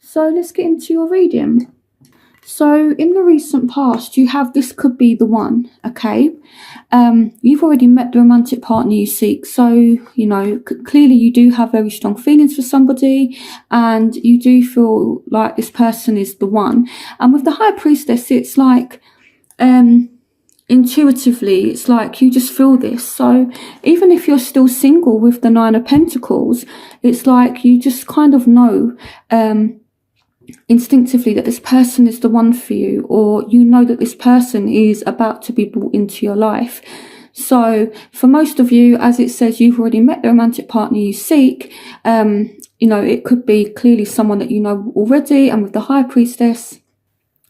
So let's get into your reading. So in the recent past, you have this could be the one, okay? You've already met the romantic partner you seek. So, clearly you do have very strong feelings for somebody and you do feel like this person is the one. And with the High Priestess, it's like, intuitively, it's like you just feel this. So even if you're still single with the Nine of Pentacles, it's like you just kind of know, instinctively that this person is the one for you, or you know that this person is about to be brought into your life. So for most of you, as it says, you've already met the romantic partner you seek. It could be clearly someone that you know already, and with the High Priestess,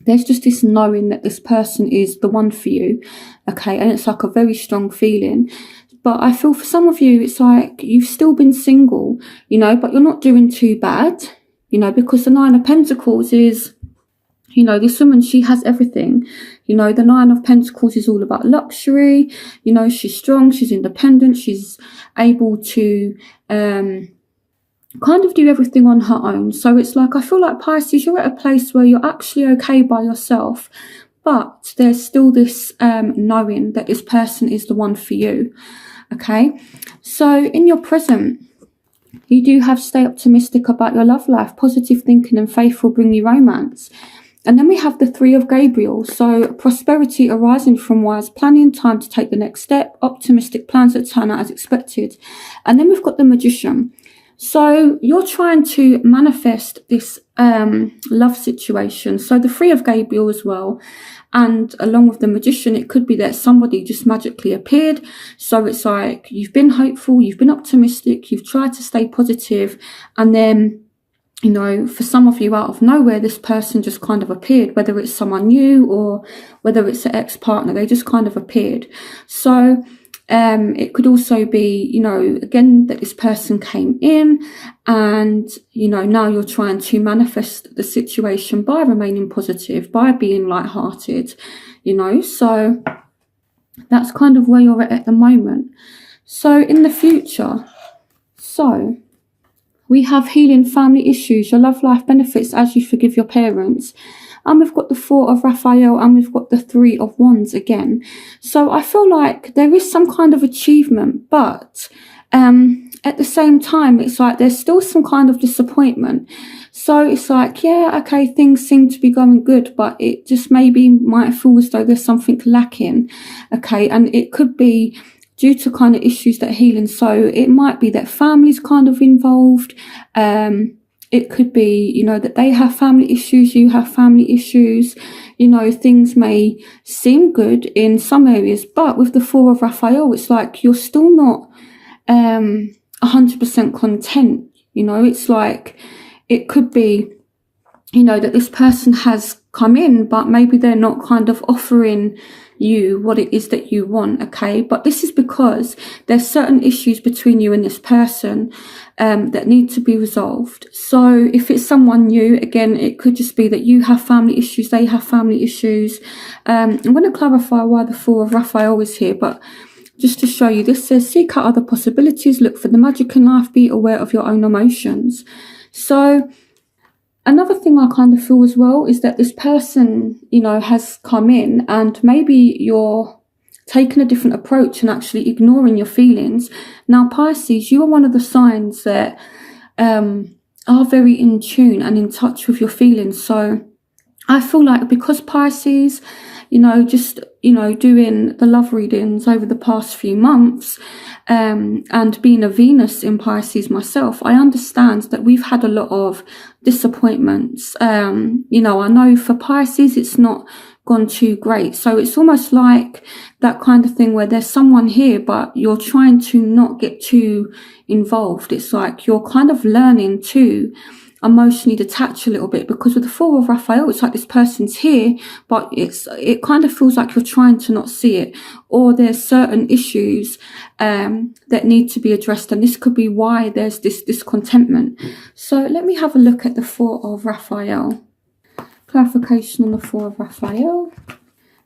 there's just this knowing that this person is the one for you, okay? And it's like a very strong feeling. But I feel for some of you, it's like you've still been single, but you're not doing too bad. Because the Nine of Pentacles is, this woman, she has everything. The Nine of Pentacles is all about luxury. She's strong, she's independent, she's able to kind of do everything on her own. So it's like, I feel like Pisces, you're at a place where you're actually okay by yourself, but there's still this knowing that this person is the one for you, okay? So in your present, you do have stay optimistic about your love life. Positive thinking and faith will bring you romance. And then we have the Three of Gabriel. So prosperity arising from wise planning, time to take the next step, optimistic plans that turn out as expected. And then we've got the Magician. So you're trying to manifest this love situation. So the Three of Gabriel as well. And along with the Magician, it could be that somebody just magically appeared. So it's like you've been hopeful, you've been optimistic, you've tried to stay positive, and then, for some of you, out of nowhere, this person just kind of appeared, whether it's someone new or whether it's an ex-partner, they just kind of appeared. So it could also be, again, that this person came in and, now you're trying to manifest the situation by remaining positive, by being lighthearted, so that's kind of where you're at the moment. So in the future, we have healing family issues, your love life benefits as you forgive your parents. And we've got the Four of Raphael and we've got the Three of Wands again. So I feel like there is some kind of achievement, but at the same time, it's like there's still some kind of disappointment. So it's like, yeah, okay, things seem to be going good, but it just maybe might feel as though there's something lacking, okay? And it could be due to kind of issues that are healing. So it might be that family's kind of involved. It could be, that they have family issues, you have family issues. Things may seem good in some areas, but with the Four of Raphael, it's like you're still not 100% content. It's like it could be, that this person has come in, but maybe they're not kind of offering you what it is that you want, okay? But this is because there's certain issues between you and this person that need to be resolved. So if it's someone new, again, it could just be that you have family issues, they have family issues. I'm going to clarify why the Four of Raphael is here, but just to show you, this says seek out other possibilities, look for the magic in life, be aware of your own emotions. So another thing I kind of feel as well is that this person, has come in and maybe you're taking a different approach and actually ignoring your feelings. Now, Pisces, you are one of the signs that are very in tune and in touch with your feelings. So I feel like because Pisces, doing the love readings over the past few months, and being a Venus in Pisces myself, I understand that we've had a lot of disappointments. I know for Pisces, it's not gone too great. So it's almost like that kind of thing where there's someone here, but you're trying to not get too involved. It's like you're kind of learning to emotionally detach a little bit, because with the Four of Raphael, it's like this person's here, but it kind of feels like you're trying to not see it, or there's certain issues that need to be addressed, and this could be why there's this discontentment. So let me have a look at the Four of Raphael. Clarification on the Four of Raphael.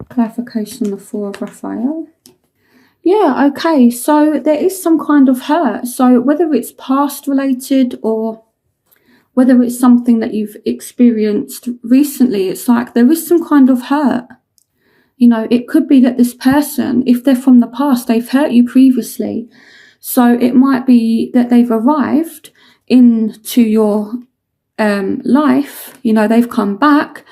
Clarification on the Four of Raphael. Yeah, okay, so there is some kind of hurt. So whether it's past related or whether it's something that you've experienced recently, it's like there is some kind of hurt. It could be that this person, if they're from the past, they've hurt you previously. So it might be that they've arrived into your life, they've come back,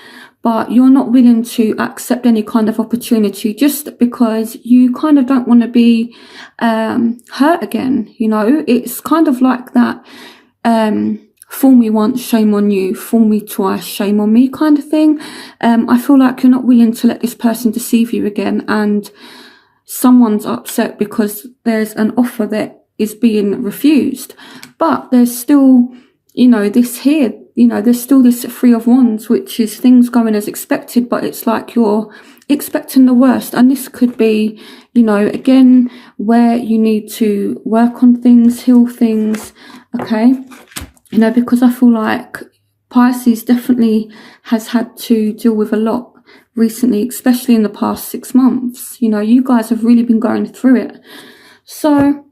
but you're not willing to accept any kind of opportunity just because you kind of don't want to be hurt again. It's kind of like that fool me once, shame on you, fool me twice, shame on me kind of thing. I feel like you're not willing to let this person deceive you again, and someone's upset because there's an offer that is being refused, but there's still this here, there's still this Three of Wands, which is things going as expected, but it's like you're expecting the worst. And this could be, again, where you need to work on things, heal things, okay? Because I feel like Pisces definitely has had to deal with a lot recently, especially in the past 6 months. You guys have really been going through it. So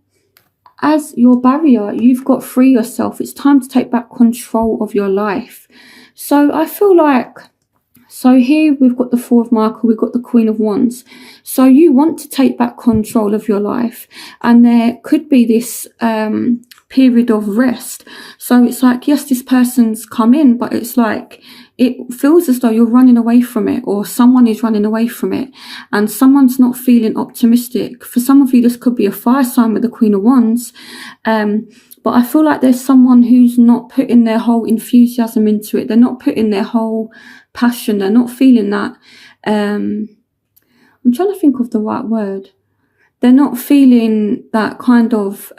as your barrier, you've got to free yourself. It's time to take back control of your life. So I feel like, so here we've got the Four of Michael, we've got the Queen of Wands. So you want to take back control of your life, and there could be this period of rest. So it's like, yes, this person's come in, but it's like it feels as though you're running away from it, or someone is running away from it, and someone's not feeling optimistic. For some of you, this could be a fire sign with the Queen of Wands. But I feel like there's someone who's not putting their whole enthusiasm into it. They're not putting their whole passion. They're not feeling that. I'm trying to think of the right word. They're not feeling that kind of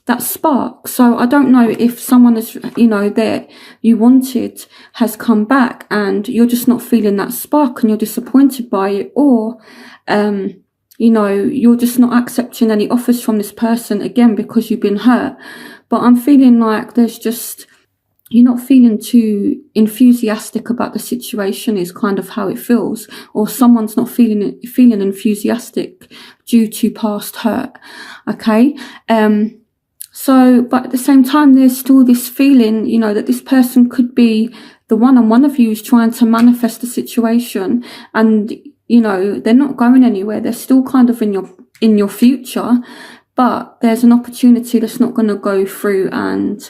that spark. So I don't know if someone is, that you wanted has come back and you're just not feeling that spark and you're disappointed by it, or you're just not accepting any offers from this person again because you've been hurt. But I'm feeling like there's just, you're not feeling too enthusiastic about the situation is kind of how it feels, or someone's not feeling enthusiastic due to past hurt. Okay. So, but at the same time, there's still this feeling, that this person could be the one, and one of you is trying to manifest the situation, and they're not going anywhere. They're still kind of in your future, but there's an opportunity that's not going to go through, and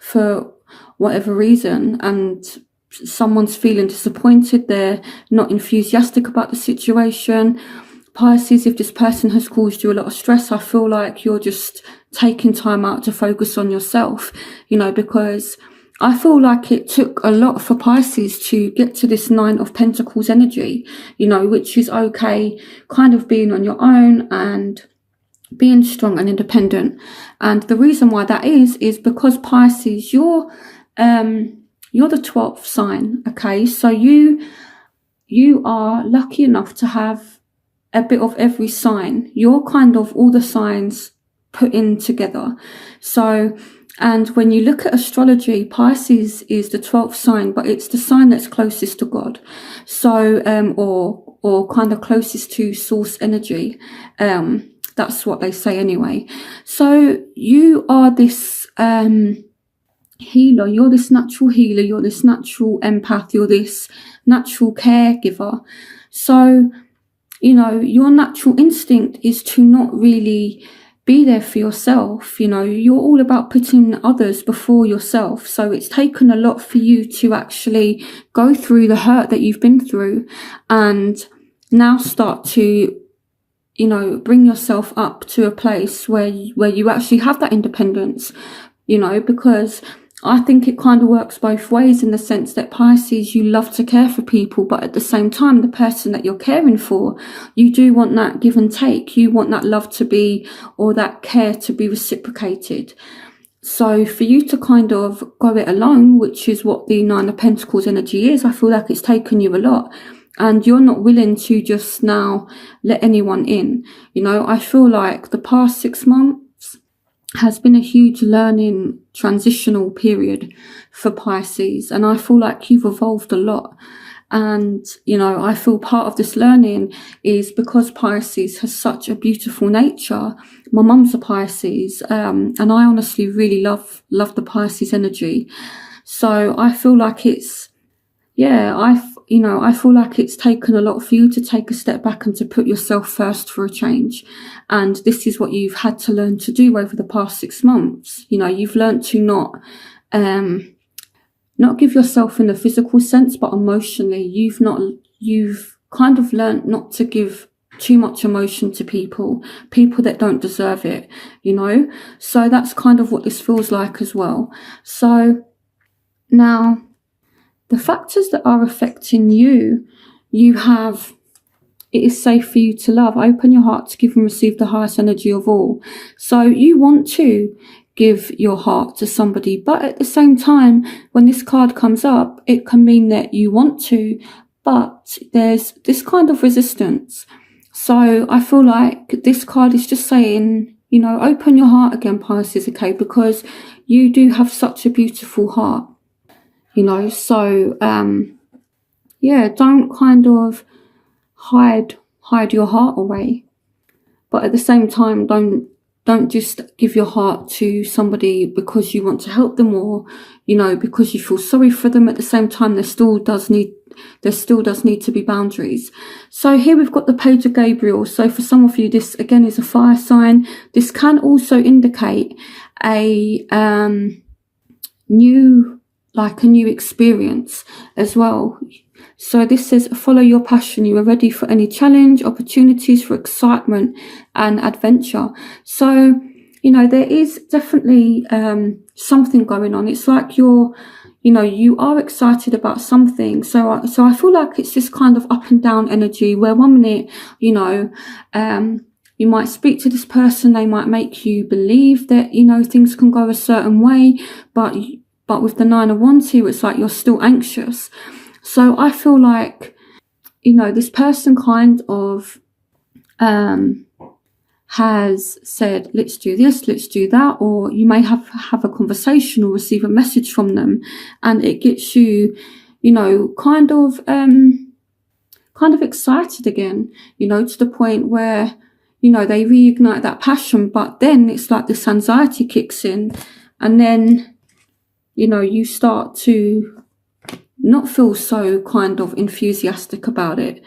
for whatever reason, and someone's feeling disappointed. They're not enthusiastic about the situation. Pisces, if this person has caused you a lot of stress, I feel like you're just taking time out to focus on yourself, because I feel like it took a lot for Pisces to get to this Nine of Pentacles energy, which is okay, kind of being on your own and being strong and independent. And the reason why that is because Pisces, you're the 12th sign, okay? So you are lucky enough to have a bit of every sign. You're kind of all the signs put in together. So, and when you look at astrology, Pisces is the 12th sign, but it's the sign that's closest to God. So, or kind of closest to source energy. That's what they say anyway. So you are this healer. You're this natural healer. You're this natural empath. You're this natural caregiver. So, your natural instinct is to not really be there for yourself. You're all about putting others before yourself. So it's taken a lot for you to actually go through the hurt that you've been through, and now start to, bring yourself up to a place where you actually have that independence, because I think it kind of works both ways, in the sense that Pisces, you love to care for people, but at the same time, the person that you're caring for, you do want that give and take. You want that love to be, or that care to be reciprocated. So for you to kind of go it alone, which is what the Nine of Pentacles energy is, I feel like it's taken you a lot. And you're not willing to just now let anyone in. I feel like the past 6 months has been a huge learning transitional period for Pisces. And I feel like you've evolved a lot. And, I feel part of this learning is because Pisces has such a beautiful nature. My mum's a Pisces, and I honestly really love the Pisces energy. So I feel like I feel like it's taken a lot for you to take a step back and to put yourself first for a change. And this is what you've had to learn to do over the past 6 months. You've learned to not give yourself in a physical sense, but emotionally. You've kind of learned not to give too much emotion to people that don't deserve it, So that's kind of what this feels like as well. So now, the factors that are affecting you, it is safe for you to love. Open your heart to give and receive the highest energy of all. So you want to give your heart to somebody, but at the same time, when this card comes up, it can mean that you want to, but there's this kind of resistance. So I feel like this card is just saying, open your heart again, Pisces, okay? Because you do have such a beautiful heart, so, don't kind of hide your heart away. But at the same time, don't just give your heart to somebody because you want to help them or, because you feel sorry for them. At the same time, there still does need to be boundaries. So here we've got the Page of Gabriel. So for some of you, this again is a fire sign. This can also indicate a new experience as well. So this says, follow your passion. You are ready for any challenge, opportunities for excitement and adventure. So, there is definitely something going on. It's like you are excited about something. So I feel like it's this kind of up and down energy where 1 minute, you might speak to this person. They might make you believe that, things can go a certain way, but with the 9 of Wands here, it's like you're still anxious. So I feel like, this person kind of has said, let's do this, let's do that. Or you may have a conversation or receive a message from them, and it gets you, kind of excited again, to the point where, they reignite that passion. But then it's like this anxiety kicks in, and then you start to not feel so kind of enthusiastic about it,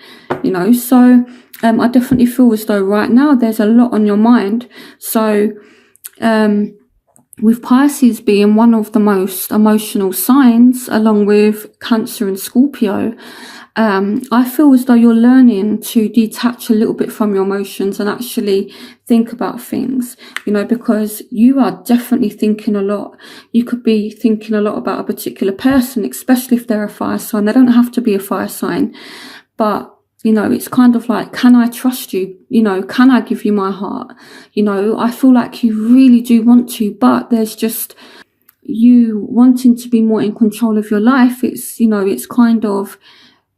So I definitely feel as though right now there's a lot on your mind. So with Pisces being one of the most emotional signs, along with Cancer and Scorpio, I feel as though you're learning to detach a little bit from your emotions and actually think about things, because you are definitely thinking a lot. You could be thinking a lot about a particular person, especially if they're a fire sign. They don't have to be a fire sign, but it's kind of like, can I trust you? Can I give you my heart? I feel like you really do want to, but there's just you wanting to be more in control of your life. It's kind of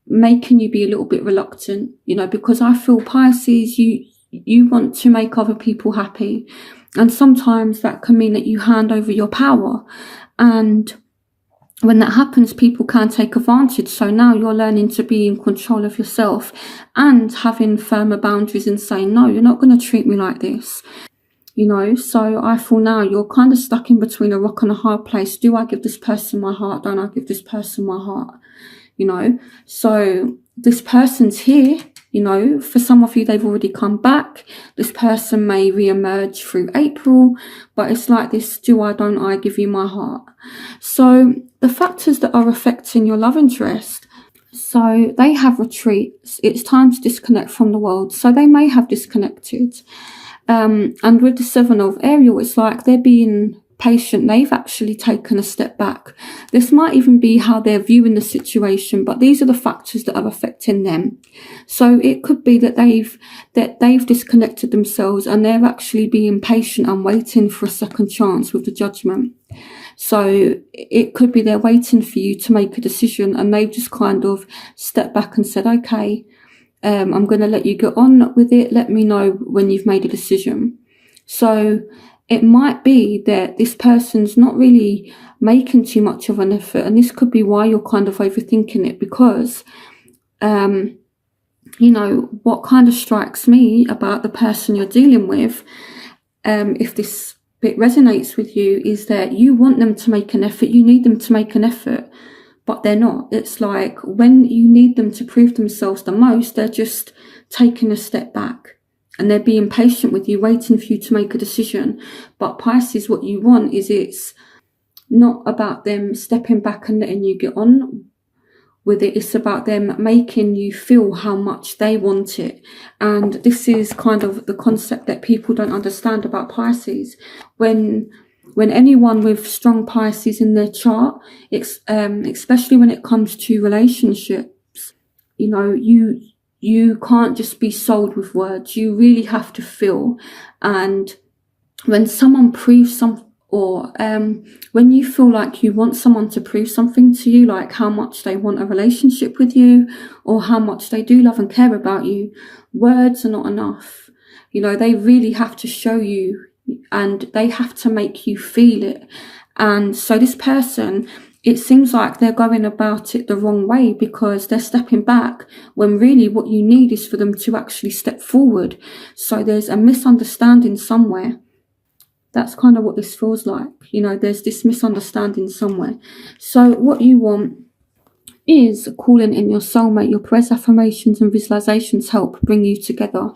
making you be a little bit reluctant, because I feel Pisces, you want to make other people happy. And sometimes that can mean that you hand over your power. And when that happens, people can take advantage. So now you're learning to be in control of yourself and having firmer boundaries and saying, no, you're not going to treat me like this. So I feel now you're kind of stuck in between a rock and a hard place. Do I give this person my heart? Don't I give this person my heart? So this person's here, for some of you, they've already come back. This person may re-emerge through April, but it's like this, do I, don't I give you my heart? So the factors that are affecting your love interest, so they have retreats. It's time to disconnect from the world. So they may have disconnected. And with the 7 of Ariel, it's like they're being patient. They've actually taken a step back. This might even be how they're viewing the situation, but these are the factors that are affecting them. So it could be that they've disconnected themselves and they're actually being patient and waiting for a second chance with the Judgment. So it could be they're waiting for you to make a decision, and they've just kind of stepped back and said, okay, I'm going to let you get on with it. Let me know when you've made a decision. So it might be that this person's not really making too much of an effort, and this could be why you're kind of overthinking it, because what kind of strikes me about the person you're dealing with, if this bit resonates with you, is that you want them to make an effort, you need them to make an effort, but they're not. It's like when you need them to prove themselves the most, they're just taking a step back and they're being patient with you, waiting for you to make a decision. But Pisces, what you want is, it's not about them stepping back and letting you get on with it. It's about them making you feel how much they want it. And this is kind of the concept that people don't understand about Pisces. When anyone with strong Pisces in their chart, especially when it comes to relationships, you can't just be sold with words. You really have to feel. And when someone proves something, or when you feel like you want someone to prove something to you, like how much they want a relationship with you or how much they do love and care about you, words are not enough. They really have to show you, and they have to make you feel it. And so this person, it seems like they're going about it the wrong way, because they're stepping back when really what you need is for them to actually step forward. So there's a misunderstanding somewhere. That's kind of what this feels like. There's this misunderstanding somewhere. So what you want is calling in your soulmate. Your prayers, affirmations and visualizations help bring you together.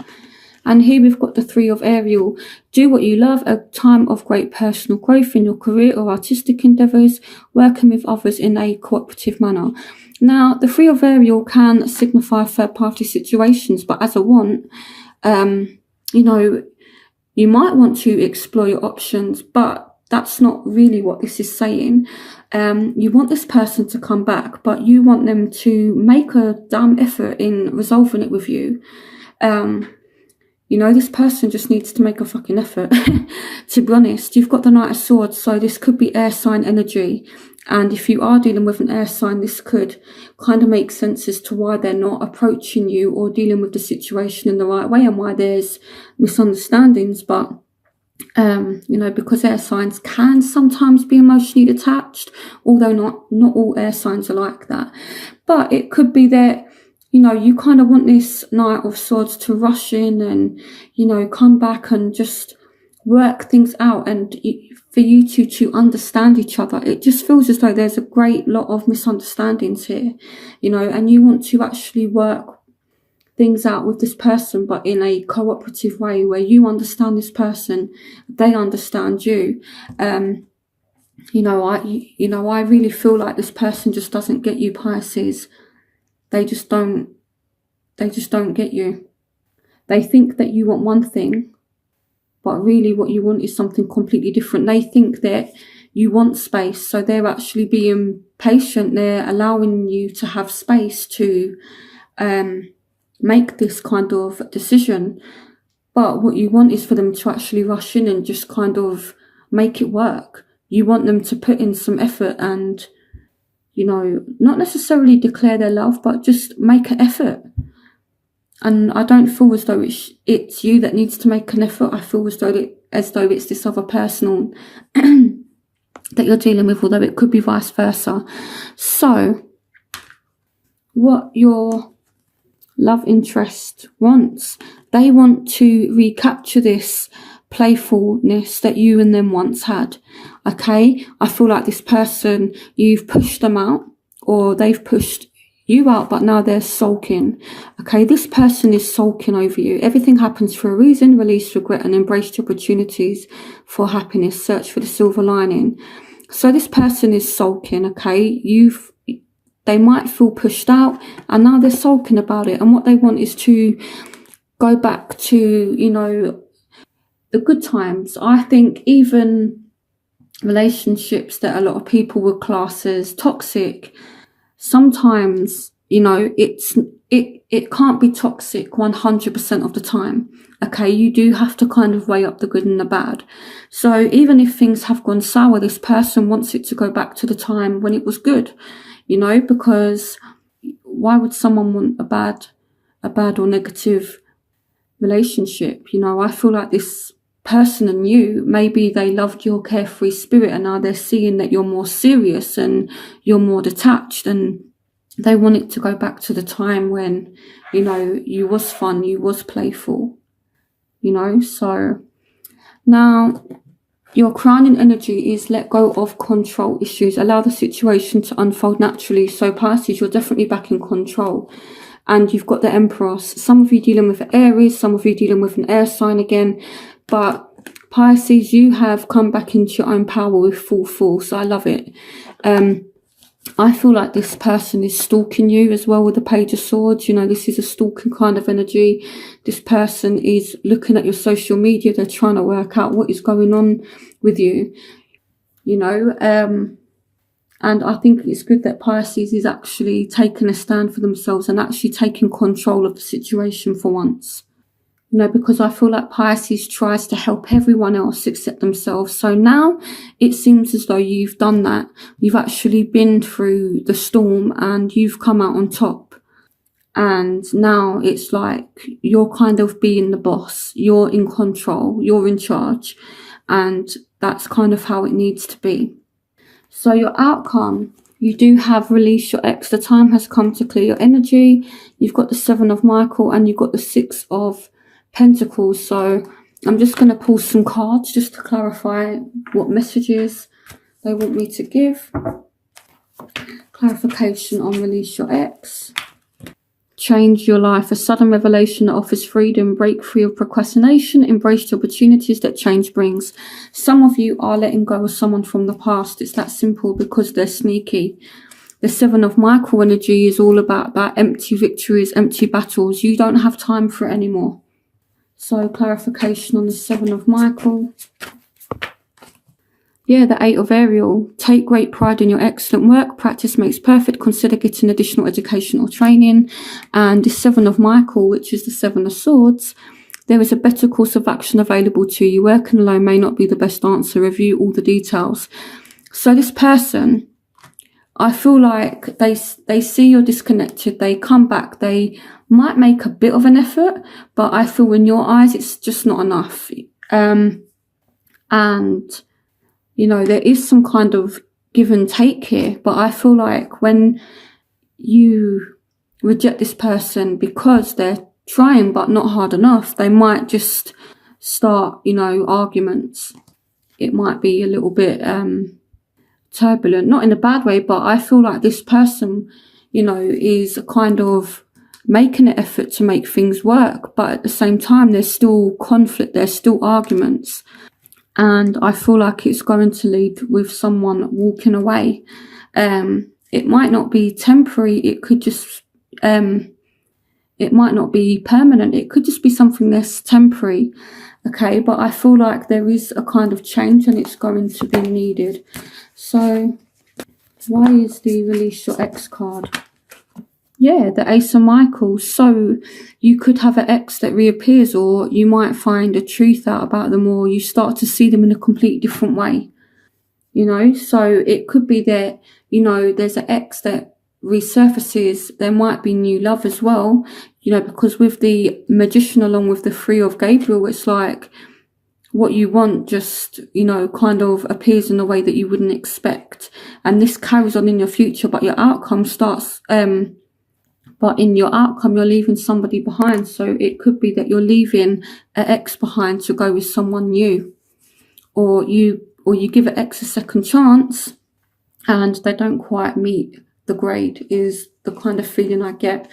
And here we've got the Three of Ariel. Do what you love, a time of great personal growth in your career or artistic endeavours, working with others in a cooperative manner. Now, the Three of Ariel can signify third-party situations, but as a want, you might want to explore your options, but that's not really what this is saying. You want this person to come back, but you want them to make a damn effort in resolving it with you. This person just needs to make a fucking effort. To be honest, you've got the Knight of Swords, so this could be air sign energy. And if you are dealing with an air sign, this could kind of make sense as to why they're not approaching you or dealing with the situation in the right way, and why there's misunderstandings. But, because air signs can sometimes be emotionally detached, although not all air signs are like that. But it could be that, you kind of want this Knight of Swords to rush in and, come back and just work things out, and for you two to understand each other. It just feels as though there's a great lot of misunderstandings here, and you want to actually work things out with this person, but in a cooperative way where you understand this person, they understand you. I really feel like this person just doesn't get you, Pisces. They just don't get you. They think that you want one thing, but really what you want is something completely different. They think that you want space, so they're actually being patient. They're allowing you to have space to make this kind of decision. But what you want is for them to actually rush in and just kind of make it work. You want them to put in some effort and, not necessarily declare their love, but just make an effort. And I don't feel as though it's you that needs to make an effort. I feel as though it's this other person that you're dealing with, although it could be vice versa. So, what your love interest wants, they want to recapture this playfulness that you and them once had. Okay, I feel like this person, you've pushed them out, or they've pushed you out, but now they're sulking. Okay, this person is sulking over you. Everything happens for a reason. Release regret and embrace the opportunities for happiness. Search for the silver lining. So this person is sulking. Okay, they might feel pushed out, and now they're sulking about it. And what they want is to go back to, the good times. I think even relationships that a lot of people would class as toxic, sometimes, it can't be toxic 100% of the time. Okay, you do have to kind of weigh up the good and the bad. So even if things have gone sour, this person wants it to go back to the time when it was good, because why would someone want a bad or negative relationship? I feel like this person and you, maybe they loved your carefree spirit, and now they're seeing that you're more serious and you're more detached, and They want it to go back to the time when, you know, you was fun, you was playful, you know. So now your crowning energy is let go of control issues. Allow the situation to unfold naturally. So Pisces, you're definitely back in control. And you've got the Empress. Some of you dealing with Aries, some of you dealing with an air sign again. But Pisces, you have come back into your own power with full force. I love it. I feel like this person is stalking you as well with the Page of Swords. You know, this is a stalking kind of energy. This person is looking at your social media. They're trying to work out what is going on with you, you know. And I think it's good that Pisces is actually taking a stand for themselves and actually taking control of the situation for once. You know, because I feel like Pisces tries to help everyone else except themselves. So now it seems as though you've done that. You've actually been through the storm and you've come out on top. And now it's like you're kind of being the boss. You're in control. You're in charge. And that's kind of how it needs to be. So your outcome, you do have release your ex. The time has come to clear your energy. You've got the 7 of Michael and you've got the 6 of Pentacles. So I'm just going to pull some cards just to clarify what messages they want me to give. Clarification on release your ex. Change your life. A sudden revelation that offers freedom. Break free of procrastination. Embrace the opportunities that change brings. Some of you are letting go of someone from the past. It's that simple because they're sneaky. The 7 of Michael energy is all about that empty victories, empty battles. You don't have time for it anymore. So clarification on the 7 of Michael. Yeah, the 8 of Ariel. Take great pride in your excellent work. Practice makes perfect. Consider getting additional education or training. And the 7 of Michael, which is the 7 of Swords. There is a better course of action available to you. Working alone may not be the best answer. Review all the details. So this person, I feel like they see you're disconnected. They come back. They might make a bit of an effort, but I feel in your eyes it's just not enough. And, you know, there is some kind of give and take here, but I feel like when you reject this person because they're trying but not hard enough, they might just start, you know, arguments. It might be a little bit turbulent, not in a bad way, but I feel like this person, you know, is kind of making an effort to make things work, but at the same time there's still conflict, there's still arguments, and I feel like it's going to lead with someone walking away. It might not be temporary, it could just it might not be permanent, it could just be something that's temporary, okay, but I feel like there is a kind of change and it's going to be needed. So why is the release your ex card? Yeah, the Ace of Michael. So you could have an ex that reappears, or you might find a truth out about them, or you start to see them in a completely different way, you know. So it could be that, you know, there's an ex that resurfaces. There might be new love as well, you know, because with the Magician along with the 3 of Gabriel, it's like what you want just, you know, kind of appears in a way that you wouldn't expect. And this carries on in your future, but your outcome starts, but in your outcome, you're leaving somebody behind. So it could be that you're leaving an ex behind to go with someone new, or you give an ex a second chance and they don't quite meet the grade, is the kind of feeling I get.